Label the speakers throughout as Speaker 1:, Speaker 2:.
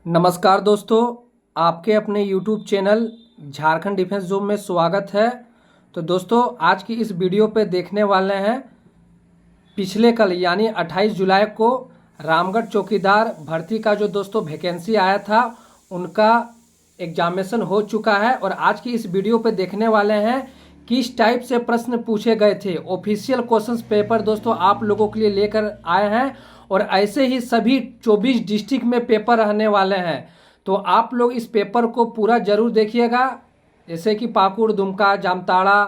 Speaker 1: नमस्कार दोस्तों, आपके अपने YouTube channel Jharkhand defence zone में स्वागत है। तो दोस्तों, आज की इस वीडियो पे देखने वाले हैं पिछले कल यानी 28 जुलाई को रामगढ़ चौकीदार भर्ती का जो दोस्तों वैकेंसी आया था उनका एग्जामिनेशन हो चुका है। और आज की इस वीडियो पे देखने वाले हैं किस टाइप से प्रश्न पूछे गए थे। ऑफिशियल क्वेश्चंस पेपर दोस्तों आप लोगों के लिए लेकर आए हैं और ऐसे ही सभी 24 डिस्ट्रिक्ट में पेपर रहने वाले हैं। तो आप लोग इस पेपर को पूरा जरूर देखिएगा। जैसे कि पाकुड़, दुमका, जामताड़ा,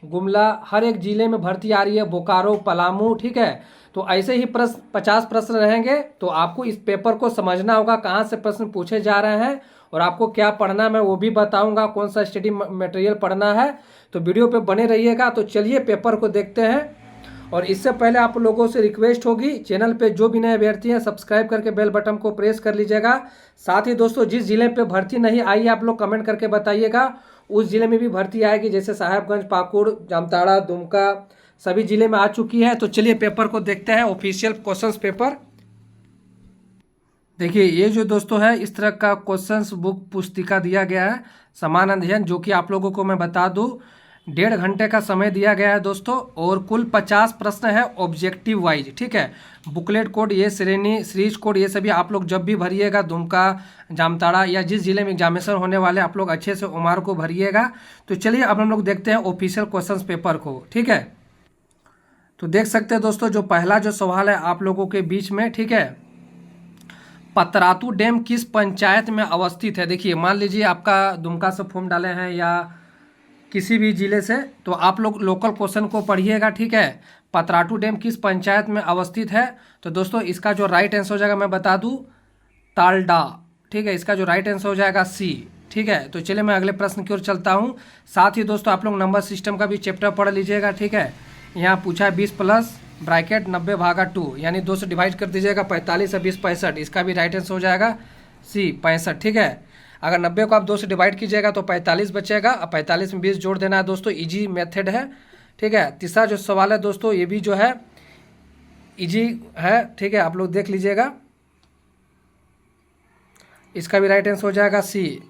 Speaker 1: गुमला, हर एक जिले में भर्ती आ रही है, बोकारो, पलामू, ठीक है। तो ऐसे ही प्रश्न 50 प्रश्न रहेंगे। तो आपको इस पेपर को समझना होगा कहाँ से प्रश्न पूछे जा रहे हैं और आपको क्या पढ़ना है मैं वो भी बताऊंगा, कौन सा स्टडी मटेरियल पढ़ना है। तो वीडियो पे बने रहिएगा। तो चलिए पेपर को देखते हैं। और इससे पहले आप लोगों से रिक्वेस्ट होगी, चैनल पे जो भी नए अभ्यर्थी हैं सब्सक्राइब करके बेल बटन को प्रेस कर लीजिएगा। साथ ही दोस्तों, जिस जिले पे भर्ती नहीं आई आप लोग कमेंट करके बताइएगा, उस जिले में भी भर्ती आएगी। जैसे साहेबगंज, पाकुड़, जामताड़ा, दुमका सभी जिले में आ चुकी है। तो चलिए पेपर को देखते हैं, ऑफिशियल क्वेश्चंस पेपर। देखिए ये जो दोस्तों है इस तरह का क्वेश्चंस बुक पुस्तिका दिया गया है, समान अध्ययन, जो कि आप लोगों को मैं बता दूं 1.5 घंटे का समय दिया गया है दोस्तों। और कुल 50 प्रश्न है ऑब्जेक्टिव वाइज, ठीक है। बुकलेट कोड, ये श्रेणी सीरीज कोड, ये सभी आप लोग जब भी भरिएगा दुमका, जामताड़ा या जिस जिले में एग्जामिनेशन होने वाले आप लोग अच्छे से उमार को भरिएगा। तो चलिए अब हम लोग देखते हैं ऑफिशियल क्वेश्चन पेपर को, ठीक है। तो देख सकते हैं दोस्तों, जो पहला जो सवाल है आप लोगों के बीच में, ठीक है। पतरातू डैम किस पंचायत में अवस्थित है। देखिए मान लीजिए आपका दुमका से फॉर्म डाले हैं या किसी भी जिले से, तो आप लोग लोकल क्वेश्चन को पढ़िएगा, ठीक है। पतरातू डैम किस पंचायत में अवस्थित है। तो दोस्तों इसका जो राइट आंसर हो जाएगा मैं बता दूं तालडा, ठीक है। इसका जो राइट आंसर हो जाएगा सी, ठीक है। तो चलिए मैं अगले प्रश्न की ओर चलता हूं। साथ ही दोस्तों आप लोग नंबर सिस्टम का भी चैप्टर पढ़ लीजिएगा, ठीक है। यहाँ पूछा है 20 प्लस ब्रैकेट 90 भागा 2 यानी 2 से डिवाइड कर दीजिएगा। 45 और 20 65, इसका भी राइट आंसर हो जाएगा सी 65, ठीक है। अगर 90 को आप 2 से डिवाइड कीजिएगा तो 45 बचेगा और 45 में 20 जोड़ देना है दोस्तों। इजी मेथड है, ठीक है। तीसरा जो सवाल है दोस्तों ये भी जो है इजी है, ठीक है। आप लोग देख लीजिएगा, इसका भी राइट आंसर हो जाएगा सी।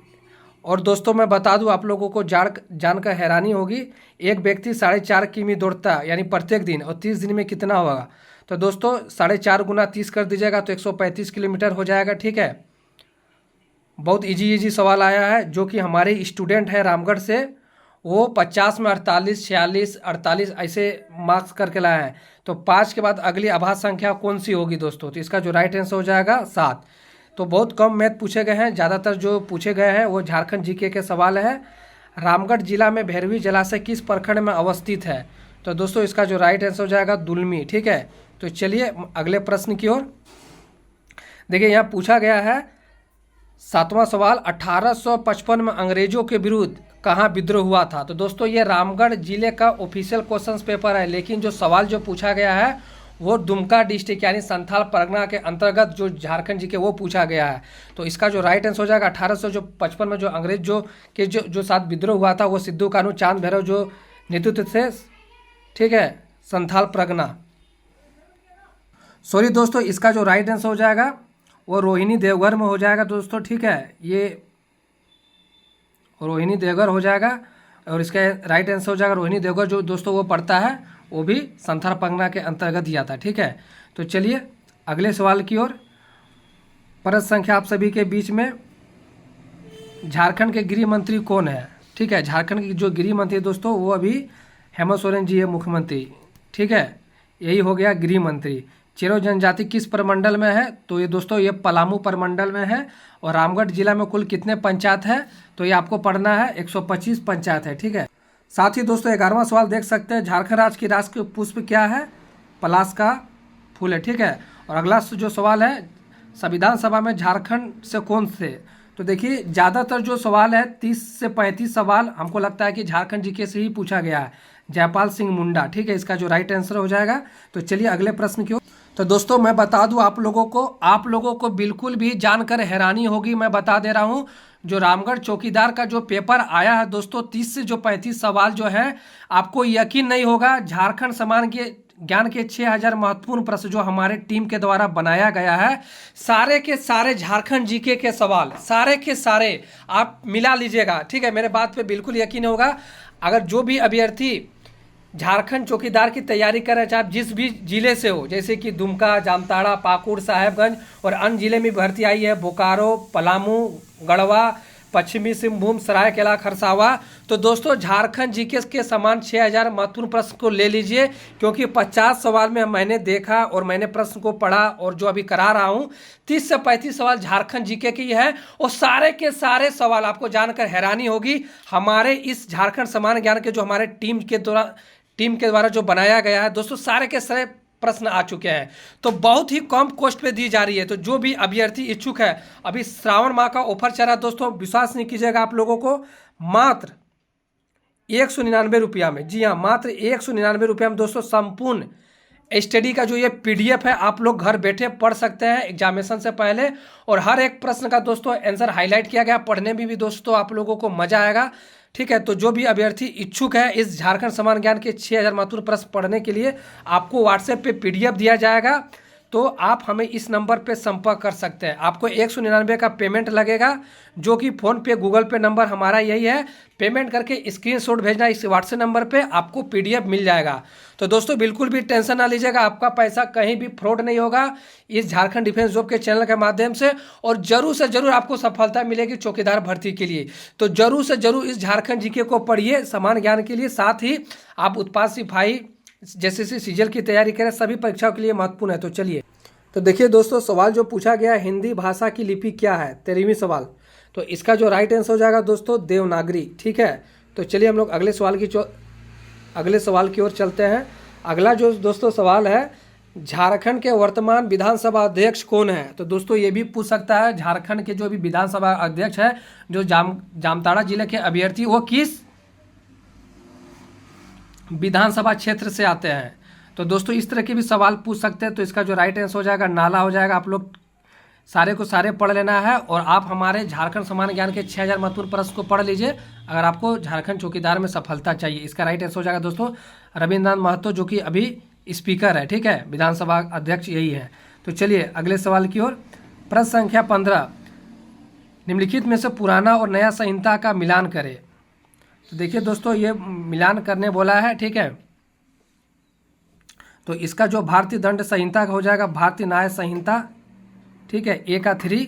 Speaker 1: और दोस्तों मैं बता दूं आप लोगों को जानकर हैरानी होगी, एक व्यक्ति 4.5 किमी दौड़ता है यानी प्रत्येक दिन, और 30 दिन में कितना होगा। तो दोस्तों 4.5 गुना 30 कर दीजिएगा तो 135 किलोमीटर हो जाएगा, ठीक है। बहुत इजी सवाल आया है, जो कि हमारे स्टूडेंट है रामगढ़ से, वो 50 में 48, 46, 48 ऐसे मार्क्स करके लाया है। तो 5 के बाद अगली आभाज्य संख्या कौन सी होगी दोस्तों। तो इसका जो राइट आंसर हो जाएगा 7। तो बहुत कम मैथ पूछे गए हैं, ज़्यादातर जो पूछे गए हैं वो झारखंड जीके के सवाल है। रामगढ़ जिला में भैरवी जलाशय किस प्रखंड में अवस्थित है। तो दोस्तों इसका जो राइट आंसर हो जाएगा दुलमी, ठीक है। तो चलिए अगले प्रश्न की ओर। देखिए यहाँ पूछा गया है 7वां सवाल, 1855 में अंग्रेजों के विरुद्ध कहाँ विद्रोह हुआ था। तो दोस्तों ये रामगढ़ जिले का ऑफिशियल क्वेश्चन पेपर है, लेकिन जो सवाल जो पूछा गया है वो दुमका डिस्ट्रिक्ट यानी संथाल परगना के अंतर्गत जो झारखंड जी के वो पूछा गया है। तो इसका जो राइट आंसर हो जाएगा 1855 में जो अंग्रेज जो साथ विद्रोह हुआ था वो सिद्धू कानू चांद भैरव जो नेतृत्व से, ठीक है, संथाल परगना। सॉरी दोस्तों, इसका जो राइट आंसर हो जाएगा वो रोहिणी देवघर में हो जाएगा दोस्तों, ठीक है। ये रोहिणी देवघर हो जाएगा और इसका राइट आंसर हो जाएगा रोहिणी देवघर, जो दोस्तों वो पढ़ता है वो भी संथाल परगना के अंतर्गत ही आता है, ठीक है। तो चलिए अगले सवाल की ओर। प्रश्न संख्या आप सभी के बीच में, झारखंड के गृह मंत्री कौन है, ठीक है। झारखंड के जो गृह मंत्री दोस्तों वो अभी हेमंत सोरेन जी है मुख्यमंत्री, ठीक है। यही हो गया गृह मंत्री। चेरो जनजाति किस प्रमंडल में है। तो ये दोस्तों ये पलामू प्रमंडल में है। और रामगढ़ जिला में कुल कितने पंचायत है, तो ये आपको पढ़ना है 125 पंचायत है, ठीक है। साथ ही दोस्तों 11वां सवाल देख सकते हैं, झारखंड राज्य की राष्ट्रीय पुष्प क्या है। पलाश का फूल है, ठीक है। और अगला जो सवाल है, संविधान सभा में झारखंड से कौन से। तो देखिए ज़्यादातर जो सवाल है 30 से 35 सवाल हमको लगता है कि झारखंड जीके से ही पूछा गया है। जयपाल सिंह मुंडा, ठीक है, इसका जो राइट आंसर हो जाएगा। तो चलिए अगले प्रश्न की ओर। तो दोस्तों मैं बता दूं आप लोगों को बिल्कुल भी जानकर हैरानी होगी, मैं बता दे रहा हूं। जो रामगढ़ चौकीदार का जो पेपर आया है दोस्तों 30 से जो 35 सवाल जो है, आपको यकीन नहीं होगा झारखंड ज्ञान के 6000 महत्वपूर्ण प्रश्न जो हमारे टीम के द्वारा बनाया गया है, सारे के सारे झारखंड जीके के सवाल, सारे के सारे आप मिला लीजिएगा, ठीक है। मेरे बात पे बिल्कुल यकीन होगा। अगर जो भी अभ्यर्थी झारखंड चौकीदार की तैयारी कर रहे हैं, चाहे आप जिस भी जिले से हो, जैसे कि दुमका, जामताड़ा, पाकुड़, साहेबगंज और अन्य जिले में भर्ती आई है, बोकारो, पलामू, गढ़वा, पश्चिमी सिंहभूम, सरायकेला, खरसावा, तो दोस्तों झारखंड जीके के समान 6000 महत्वपूर्ण प्रश्न को ले लीजिए, क्योंकि 50 सवाल में मैंने देखा और मैंने प्रश्न को पढ़ा और जो अभी करा रहा हूं 30 से 35 सवाल झारखंड जीके की है, और सारे के सारे सवाल आपको जानकर हैरानी होगी। हमारे इस झारखंड समान ज्ञान के जो हमारे टीम के द्वारा जो बनाया गया है दोस्तों, सारे के सारे प्रश्न आ चुके हैं, तो बहुत ही कम कॉस्ट पे दी जा रही है। तो जो भी अभ्यर्थी इच्छुक है, अभी श्रावण माह का ऑफर चल रहा है दोस्तों, विश्वास नहीं कीजिएगा आप लोगों को, मात्र 199 रुपया में, जी हाँ मात्र 199 रुपया में दोस्तों संपूर्ण स्टडी का जो ये पीडीएफ है आप लोग घर बैठे पढ़ सकते हैं एग्जामिनेशन से पहले, और हर एक प्रश्न का दोस्तों आंसर हाईलाइट किया गया, पढ़ने में भी दोस्तों आप लोगों को मजा आएगा, ठीक है। तो जो भी अभ्यर्थी इच्छुक है इस झारखंड समान ज्ञान के 6000 महत्वपूर्ण प्रश्न पढ़ने के लिए, आपको व्हाट्सएप पे पीडीएफ दिया जाएगा, तो आप हमें इस नंबर पे संपर्क कर सकते हैं। आपको 199 का पेमेंट लगेगा, जो कि फ़ोन पे, गूगल पे नंबर हमारा यही है, पेमेंट करके स्क्रीनशॉट भेजना इस व्हाट्सएप नंबर पे, आपको पीडीएफ मिल जाएगा। तो दोस्तों बिल्कुल भी टेंशन ना लीजिएगा, आपका पैसा कहीं भी फ्रॉड नहीं होगा इस झारखंड डिफेंस जॉब के चैनल के माध्यम से, और जरूर से जरूर आपको सफलता मिलेगी चौकीदार भर्ती के लिए। तो जरूर से जरूर इस झारखंड जीके को पढ़िए समान ज्ञान के लिए, साथ ही आप उत्पाद सिपाही जैसे सीजीएल की तैयारी करें, सभी परीक्षाओं के लिए महत्वपूर्ण है। तो चलिए, तो देखिए दोस्तों, सवाल जो पूछा गया, हिंदी भाषा की लिपि क्या है, 13वीं सवाल, तो इसका जो राइट आंसर हो जाएगा दोस्तों देवनागरी, ठीक है। तो चलिए हम लोग अगले सवाल की ओर चलते हैं। अगला जो दोस्तों सवाल है, झारखंड के वर्तमान विधानसभा अध्यक्ष कौन है। तो दोस्तों ये भी पूछ सकता है, झारखंड के जो भी विधानसभा अध्यक्ष है, जो जामताड़ा जिले के अभ्यर्थी, वो किस विधानसभा क्षेत्र से आते हैं। तो दोस्तों इस तरह के भी सवाल पूछ सकते हैं। तो इसका जो राइट आंसर हो जाएगा नाला हो जाएगा। आप लोग सारे को सारे पढ़ लेना है, और आप हमारे झारखंड समान ज्ञान के 6000 महत्वपूर्ण प्रश्न को पढ़ लीजिए अगर आपको झारखंड चौकीदार में सफलता चाहिए। इसका राइट आंसर हो जाएगा दोस्तों रविंद्रनाथ महतो, जो कि अभी स्पीकर है, ठीक है, विधानसभा अध्यक्ष यही है। तो चलिए अगले सवाल की ओर। प्रश्न संख्या 15, निम्नलिखित में से पुराना और नया संहिता का मिलान करें। तो देखिए दोस्तों ये मिलान करने बोला है, ठीक है। तो इसका जो भारतीय दंड संहिता का हो जाएगा भारतीय न्याय संहिता, ठीक है, ए का 3,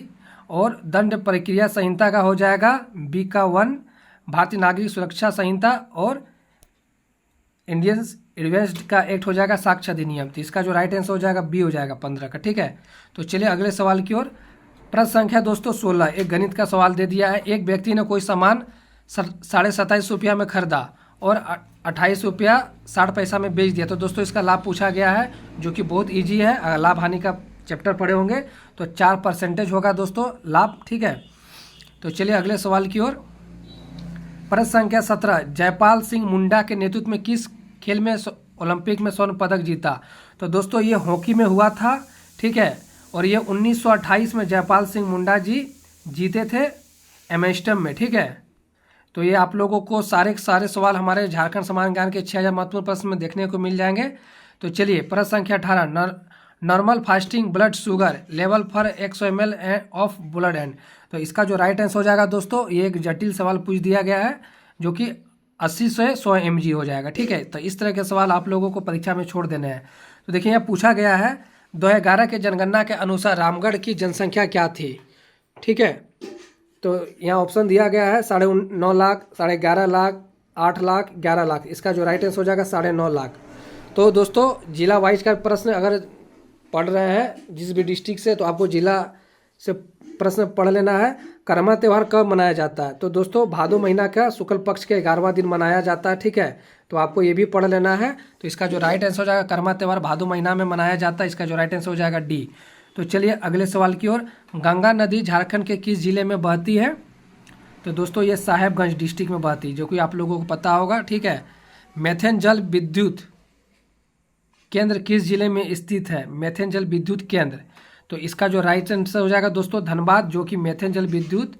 Speaker 1: और दंड प्रक्रिया संहिता का हो जाएगा बी का 1, भारतीय नागरिक सुरक्षा संहिता, और इंडियन एडवेंस्ड का एक्ट हो जाएगा साक्ष्य अधिनियम। तो इसका जो राइट आंसर हो जाएगा बी हो जाएगा 15 का, ठीक है। तो चलिए अगले सवाल की ओर। प्रश्न संख्या दोस्तों 16, एक गणित का सवाल दे दिया है। एक व्यक्ति ने कोई सामान 27.5 रुपया में खरीदा और 28 रुपया 60 पैसा में बेच दिया। तो दोस्तों इसका लाभ पूछा गया है, जो कि बहुत ईजी है। अगर लाभ हानि का चैप्टर पढ़े होंगे तो 4% होगा दोस्तों लाभ, ठीक है। तो चलिए अगले सवाल की ओर। प्रश्न संख्या 17, जयपाल सिंह मुंडा के नेतृत्व में किस खेल में ओलंपिक में स्वर्ण पदक जीता। तो दोस्तों ये हॉकी में हुआ था, ठीक है, और ये 1928 में जयपाल सिंह मुंडा जी जीते थे एम्स्टर्डम में, ठीक है। तो ये आप लोगों को सारे के सारे सवाल हमारे झारखंड समान ज्ञान के 6000 महत्वपूर्ण प्रश्न में देखने को मिल जाएंगे। तो चलिए प्रश्न संख्या 18, normal fasting blood sugar level for 100 ml of blood and. तो इसका जो राइट आंसर हो जाएगा दोस्तों, ये एक जटिल सवाल पूछ दिया गया है, जो कि 80 से 100 mg हो जाएगा, ठीक है। तो इस तरह के सवाल आप लोगों को परीक्षा में छोड़ देने हैं। तो देखिए यहाँ पूछा गया है 2011 के जनगणना के अनुसार रामगढ़ की जनसंख्या क्या थी, ठीक है। तो यहाँ ऑप्शन दिया गया है 9.5 लाख, 11.5 लाख, 8 लाख, 11 लाख। इसका जो राइट आंसर हो जाएगा 9.5 लाख। तो दोस्तों जिला वाइज का प्रश्न अगर पढ़ रहे हैं जिस भी डिस्ट्रिक्ट से, तो आपको जिला से प्रश्न पढ़ लेना है। कर्मा त्यौहार कब मनाया जाता है। तो दोस्तों भादो महीना का शुक्ल पक्ष के 11वां दिन मनाया जाता है, ठीक है। तो आपको ये भी पढ़ लेना है। तो इसका जो राइट आंसर हो जाएगा कर्मा त्यौहार भादो महीना में मनाया जाता है। इसका जो राइट आंसर हो जाएगा डी। तो चलिए अगले सवाल की ओर। गंगा नदी झारखंड के किस जिले में बहती है। तो दोस्तों ये साहेबगंज डिस्ट्रिक्ट में बहती है, जो कि आप लोगों को पता होगा, ठीक है। मेथेन जल विद्युत केंद्र किस जिले में स्थित है। मेथेन जल विद्युत केंद्र, तो इसका जो राइट आंसर हो जाएगा दोस्तों धनबाद, जो कि मेथेन जल विद्युत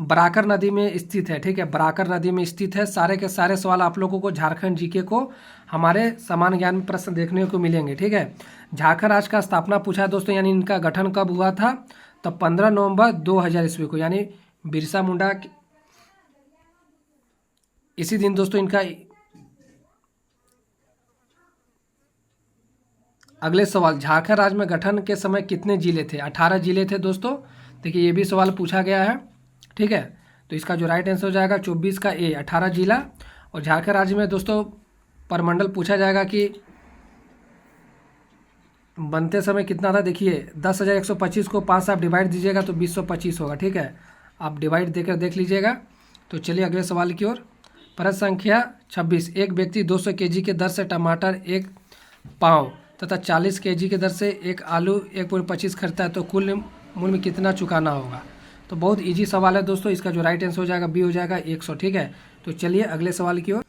Speaker 1: बराकर नदी में स्थित है। ठीक है, बराकर नदी में स्थित है। सारे के सारे सवाल आप लोगों को झारखंड जीके को हमारे समान ज्ञान में प्रश्न देखने को मिलेंगे। ठीक है, झारखंड राज्य का स्थापना पूछा है दोस्तों, यानी इनका गठन कब हुआ था? तो 15 नवंबर 2000 ईस्वी को, यानी बिरसा मुंडा इसी दिन दोस्तों इनका। अगले सवाल, झारखंड राज्य में गठन के समय कितने जिले थे? 18 जिले थे दोस्तों। देखिए ये भी सवाल पूछा गया है। ठीक है, तो इसका जो राइट आंसर हो जाएगा 24 का ए, 18 जिला। और झारखंड राज्य में दोस्तों परमंडल पूछा जाएगा कि बनते समय कितना था। देखिए 10,125 को 5 से आप डिवाइड दीजिएगा तो 2025 होगा। ठीक है, आप डिवाइड देकर देख लीजिएगा। तो चलिए अगले सवाल की ओर। प्रश्न संख्या 26, एक व्यक्ति 200 केजी के दर से टमाटर 1 पाव तथा 40 केजी के दर से एक आलू 1.25 खरीदता है तो कुल मूल्य में कितना चुकाना होगा? तो बहुत इजी सवाल है दोस्तों। इसका जो राइट आंसर हो जाएगा बी, हो जाएगा 100। ठीक है, तो चलिए अगले सवाल की ओर।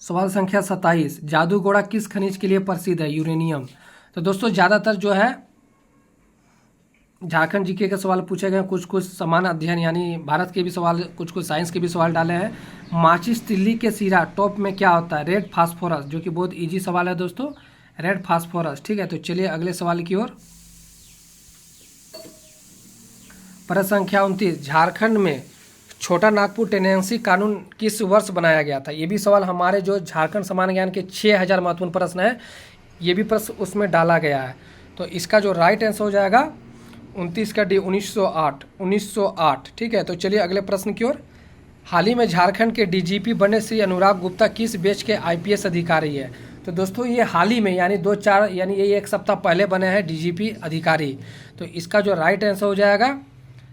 Speaker 1: सवाल संख्या 27, जादूगोड़ा किस खनिज के लिए प्रसिद्ध है? यूरेनियम। तो दोस्तों ज़्यादातर जो है झारखंड जीके के सवाल पूछे गए, कुछ कुछ समान अध्ययन यानी भारत के भी सवाल, कुछ कुछ साइंस के भी सवाल डाले हैं। माचिस तिल्ली के सिरा टॉप में क्या होता है? रेड फास्फोरस, जो कि बहुत इजी सवाल है दोस्तों, रेड फास्फोरस। ठीक है, तो चलिए अगले सवाल की ओर। प्रश्न संख्या 29, झारखंड में छोटा नागपुर टेनेंसी कानून किस वर्ष बनाया गया था? ये भी सवाल हमारे जो झारखंड समान ज्ञान के 6000 महत्वपूर्ण प्रश्न है, ये भी प्रश्न उसमें डाला गया है। तो इसका जो राइट आंसर हो जाएगा 29 का डी, 1908। ठीक है, तो चलिए अगले प्रश्न की ओर। हाल ही में झारखंड के डीजीपी बने श्री अनुराग गुप्ता किस बैच के आईपीएस अधिकारी है? तो दोस्तों ये हाल ही में यानी 2-4 यानी ये 1 सप्ताह पहले बने हैं डीजीपी अधिकारी। तो इसका जो राइट आंसर हो जाएगा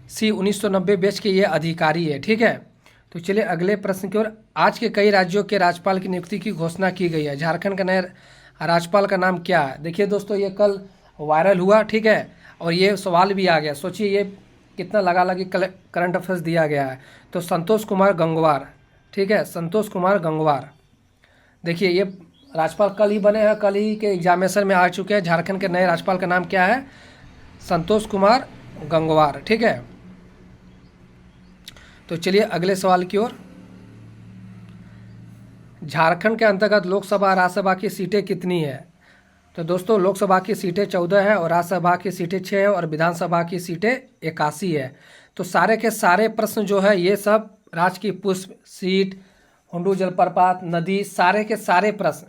Speaker 1: सी, 1990 बैच के ये अधिकारी है। ठीक है, तो चलिए अगले प्रश्न की ओर। आज के कई राज्यों के राज्यपाल की नियुक्ति की घोषणा की गई है। झारखंड का नया राज्यपाल का नाम क्या है? देखिए दोस्तों ये कल वायरल हुआ। ठीक है, और ये सवाल भी आ गया। सोचिए ये कितना लगा लगी करंट अफेयर्स दिया गया है। तो संतोष कुमार गंगवार। ठीक है, संतोष कुमार गंगवार। देखिए ये राज्यपाल कल ही बने हैं, कल ही के एग्जामिनेशन में आ चुके हैं। झारखंड के नए राज्यपाल का नाम क्या है? संतोष कुमार गंगवार। ठीक है, तो चलिए अगले सवाल की ओर। झारखंड के अंतर्गत लोकसभा राज्यसभा की सीटें कितनी है? तो दोस्तों लोकसभा की सीटें 14 है और राज्यसभा की सीटें 6 है और विधानसभा की सीटें 81 है। तो सारे के सारे प्रश्न जो है ये सब राज्य की पुष्प सीट, हुंडू जलप्रपात, नदी, सारे के सारे प्रश्न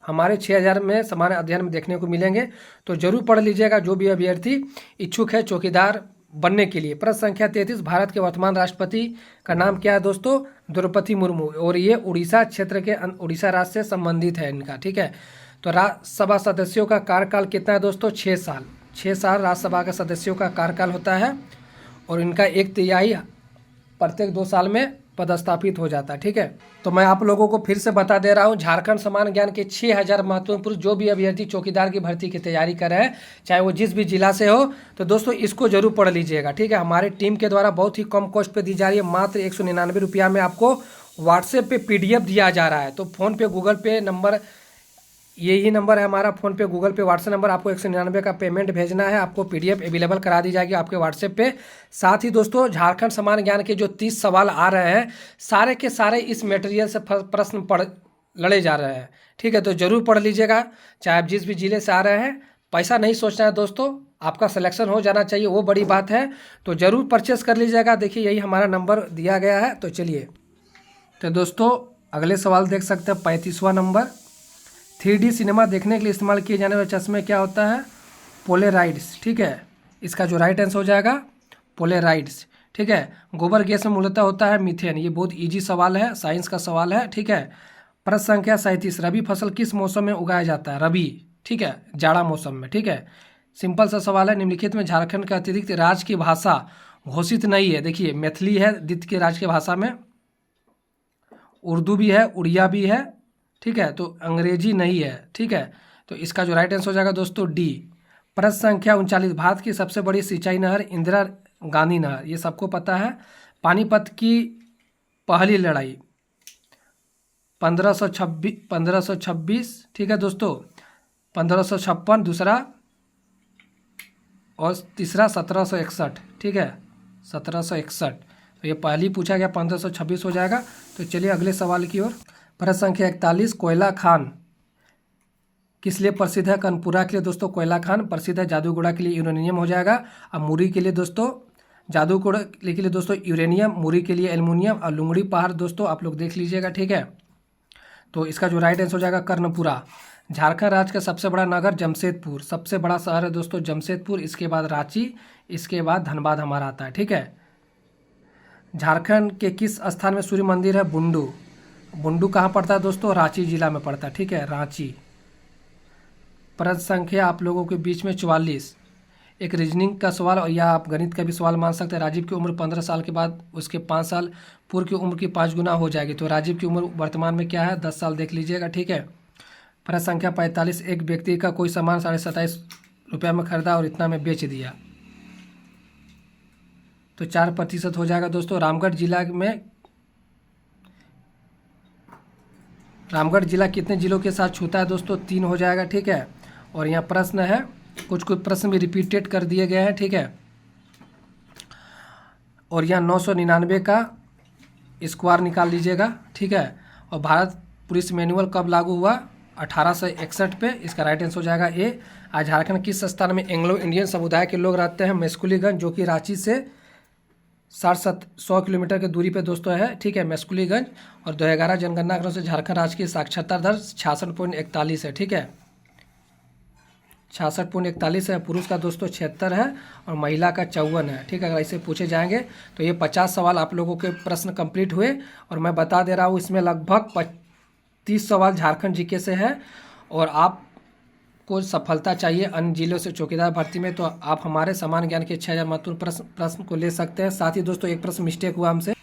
Speaker 1: हमारे 6000 में सामान्य अध्ययन में देखने को मिलेंगे। तो जरूर पढ़ लीजिएगा जो भी अभ्यर्थी इच्छुक है चौकीदार बनने के लिए। प्रश्न संख्या 33, भारत के वर्तमान राष्ट्रपति का नाम क्या है दोस्तों? द्रौपदी मुर्मू। और ये उड़ीसा क्षेत्र के उड़ीसा राज्य से संबंधित है इनका। ठीक है, तो राज्यसभा सदस्यों का कार्यकाल कितना है दोस्तों? 6 साल। 6 साल राज्यसभा के सदस्यों का कार्यकाल होता है और इनका 1/3 प्रत्येक 2 साल में पदस्थापित हो जाता है। ठीक है, तो मैं आप लोगों को फिर से बता दे रहा हूँ, झारखंड समान ज्ञान के 6000 महत्वपूर्ण जो भी अभ्यर्थी चौकीदार की भर्ती की तैयारी कर रहे हैं, चाहे वो जिस भी जिला से हो, तो दोस्तों इसको जरूर पढ़ लीजिएगा। ठीक है, हमारी टीम के द्वारा बहुत ही कम कॉस्ट पे दी जा रही है। मात्र 199 रुपया में आपको व्हाट्सएप पे PDF दिया जा रहा है। तो फ़ोन पे, गूगल पे नंबर, यही नंबर है हमारा, फ़ोन पे, गूगल पे, व्हाट्सएप नंबर। आपको 199 का पेमेंट भेजना है, आपको PDF अवेलेबल करा दी जाएगी आपके व्हाट्सएप पे। साथ ही दोस्तों झारखंड समान ज्ञान के जो 30 सवाल आ रहे हैं, सारे के सारे इस मटेरियल से प्रश्न लड़े जा रहे हैं। ठीक है, तो जरूर पढ़ लीजिएगा, चाहे आप जिस भी जिले से आ रहे हैं। पैसा नहीं सोचना है दोस्तों, आपका सिलेक्शन हो जाना चाहिए, वो बड़ी बात है। तो ज़रूर परचेस कर लीजिएगा। देखिए यही हमारा नंबर दिया गया है। तो चलिए, तो दोस्तों अगले सवाल देख सकते हैं 35वां नंबर। 3D सिनेमा देखने के लिए इस्तेमाल किए जाने वाले चश्मे क्या होता है? पोलेराइड्स। ठीक है, इसका जो राइट आंसर हो जाएगा पोलेराइड्स। ठीक है, गोबर गैस में मूलतः होता है मीथेन। ये बहुत इजी सवाल है, साइंस का सवाल है। ठीक है, प्रश्न संख्या 37, रबी फसल किस मौसम में उगाया जाता है? रबी। ठीक है, जाड़ा मौसम में। ठीक है, सिंपल सा सवाल है। निम्नलिखित में झारखंड का अतिरिक्त राज्य की भाषा घोषित नहीं है। देखिए मैथिली है द्वितीय की राज्य की भाषा में, उर्दू भी है, उड़िया भी है। ठीक है, तो अंग्रेजी नहीं है। ठीक है, तो इसका जो राइट आंसर हो जाएगा दोस्तों डी। प्रश्न संख्या 39, भारत की सबसे बड़ी सिंचाई नहर इंदिरा गांधी नहर, ये सबको पता है। पानीपत की पहली लड़ाई 1526। ठीक है दोस्तों, 1556 दूसरा, और तीसरा 1761। ठीक है, 1761। तो ये पहले ही पूछा गया, 1526 हो जाएगा। तो चलिए अगले सवाल की ओर। प्रश्न संख्या 41, कोयला खान किस लिए प्रसिद्ध है? कनपुरा के लिए दोस्तों कोयला खान प्रसिद्ध है, जादूगोड़ा के लिए यूरेनियम हो जाएगा, और मुरी के लिए दोस्तों जादूगोड़ा के लिए दोस्तों यूरेनियम, मुरी के लिए एल्युमिनियम, और लुंगड़ी पहाड़ दोस्तों आप लोग देख लीजिएगा, ठीक है। तो इसका जो राइट आंसर हो जाएगा कर्णपुरा। झारखंड राज्य का सबसे बड़ा नगर जमशेदपुर, सबसे बड़ा शहर है दोस्तों जमशेदपुर, इसके बाद रांची, इसके बाद धनबाद हमारा आता है, ठीक है। झारखंड के किस स्थान में सूर्य मंदिर है? बुंडू। बुंडू कहाँ पड़ता है दोस्तों? रांची जिला में पड़ता है, ठीक है, रांची। प्रश्न संख्या आप लोगों के बीच में 44, एक रीजनिंग का सवाल या आप गणित का भी सवाल मान सकते हैं। राजीव की उम्र 15 साल के बाद उसके 5 साल पूर्व की उम्र की 5 गुना हो जाएगी। तो राजीव की उम्र वर्तमान में क्या है? 10 साल, देख लीजिएगा, ठीक है। प्रश्न संख्या 45, एक व्यक्ति का कोई सामान 27.5 रुपये में खरीदा और इतना में बेच दिया, तो 4% हो जाएगा दोस्तों। रामगढ़ जिला कितने जिलों के साथ छूता है दोस्तों? 3 हो जाएगा, ठीक है। और यहाँ प्रश्न है, कुछ प्रश्न भी रिपीटेड कर दिए गए हैं, ठीक है। और यहाँ 999 का स्क्वायर निकाल लीजिएगा, ठीक है। और भारत पुलिस मैनुअल कब लागू हुआ? 1861 पे, इसका राइट आंसर हो जाएगा ए। आज झारखंड किस स्थान में एंग्लो इंडियन समुदाय के लोग रहते हैं? मेस्कुलीगंज, जो कि रांची से 100 किलोमीटर की दूरी पे दोस्तों है, ठीक है, मेस्कुलीगंज। और 2011 जनगणना के अनुसार झारखंड राज्य की साक्षरता दर 66.41 है, ठीक है, 66.41 है। पुरुष का दोस्तों 76 है और महिला का 54 है, ठीक है। अगर ऐसे पूछे जाएंगे तो ये 50 सवाल आप लोगों के प्रश्न कंप्लीट हुए। और मैं बता दे रहा हूँ, इसमें लगभग 30 सवाल झारखंड जीके से है। और आपको सफलता चाहिए अन्य जिलों से चौकीदार भर्ती में, तो आप हमारे समान ज्ञान के 6000 महत्वपूर्ण प्रश्न को ले सकते हैं। साथ ही दोस्तों एक प्रश्न मिस्टेक हुआ हमसे,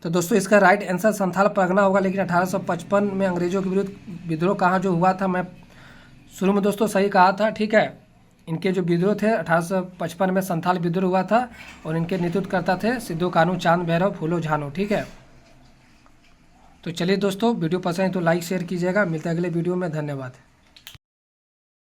Speaker 1: तो दोस्तों इसका राइट आंसर संथाल परगना होगा। लेकिन 1855 में अंग्रेजों के विरुद्ध विद्रोह कहाँ जो हुआ था, मैं शुरू में दोस्तों सही कहा था, ठीक है। इनके जो विद्रोह थे 1855 में संथाल विद्रोह हुआ था, और इनके नेतृत्व करता थे सिद्धू कानू, चांद भैरव, फूलो झानो, ठीक है। तो चलिए दोस्तों, वीडियो पसंद है तो लाइक शेयर कीजिएगा। मिलते हैं अगले वीडियो में, धन्यवाद।